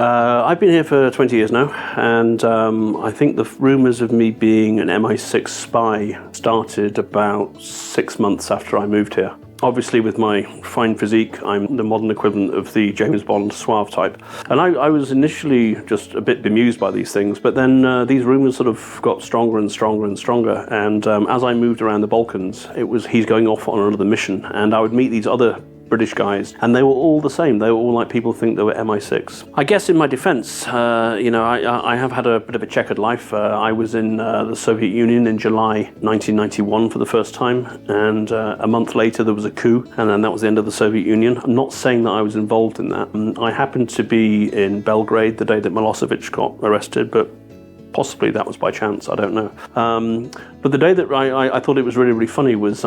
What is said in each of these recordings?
I've been here for 20 years now, and I think the rumours of me being an MI6 spy started about 6 months after I moved here. Obviously, with my fine physique, I'm the modern equivalent of the James Bond suave type. And I was initially just a bit bemused by these things, but then these rumours sort of got stronger and stronger and stronger. And as I moved around the Balkans, he's going off on another mission, and I would meet these other British guys, and they were all the same. They were all like people think they were MI6. I guess in my defense, I have had a bit of a checkered life. I was in the Soviet Union in July 1991 for the first time, and a month later there was a coup, and then that was the end of the Soviet Union. I'm not saying that I was involved in that. I happened to be in Belgrade the day that Milosevic got arrested, but possibly that was by chance, I don't know. But the day that I thought it was really, really funny was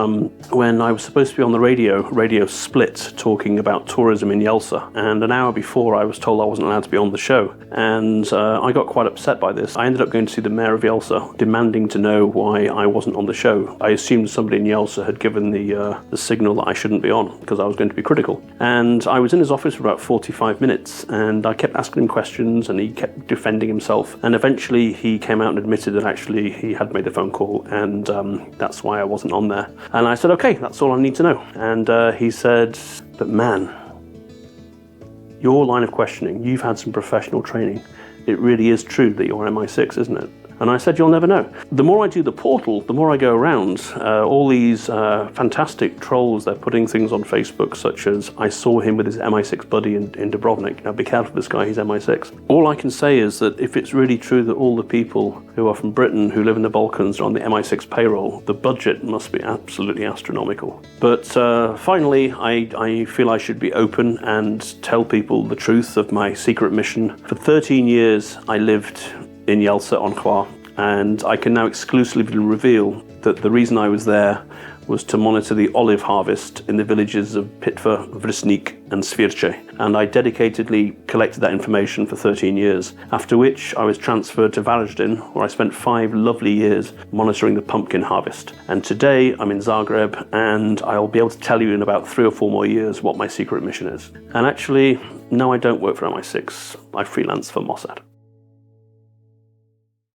when I was supposed to be on the Radio Split, talking about tourism in Yeltsin. And an hour before, I was told I wasn't allowed to be on the show. And I got quite upset by this. I ended up going to see the mayor of Yeltsin, demanding to know why I wasn't on the show. I assumed somebody in Yeltsin had given the signal that I shouldn't be on, because I was going to be critical. And I was in his office for about 45 minutes, and I kept asking him questions, and he kept defending himself. And eventually, he came out and admitted that actually he had made the phone call, and that's why I wasn't on there. And I said, okay, that's all I need to know. And he said, but man, your line of questioning, you've had some professional training. It really is true that you're MI6, isn't it? And I said, you'll never know. The more I do the portal, the more I go around, all these fantastic trolls, they're putting things on Facebook, such as, I saw him with his MI6 buddy in Dubrovnik. Now be careful, this guy, he's MI6. All I can say is that if it's really true that all the people who are from Britain, who live in the Balkans, are on the MI6 payroll, the budget must be absolutely astronomical. But finally, I feel I should be open and tell people the truth of my secret mission. For 13 years, I lived in Yeltsin on Croatia, and I can now exclusively reveal that the reason I was there was to monitor the olive harvest in the villages of Pitva, Vrsnik and Svirce, and I dedicatedly collected that information for 13 years, after which I was transferred to Varaždin, where I spent 5 lovely years monitoring the pumpkin harvest. And today I'm in Zagreb, and I'll be able to tell you in about 3 or 4 more years what my secret mission is. And actually, no, I don't work for MI6. I freelance for Mossad.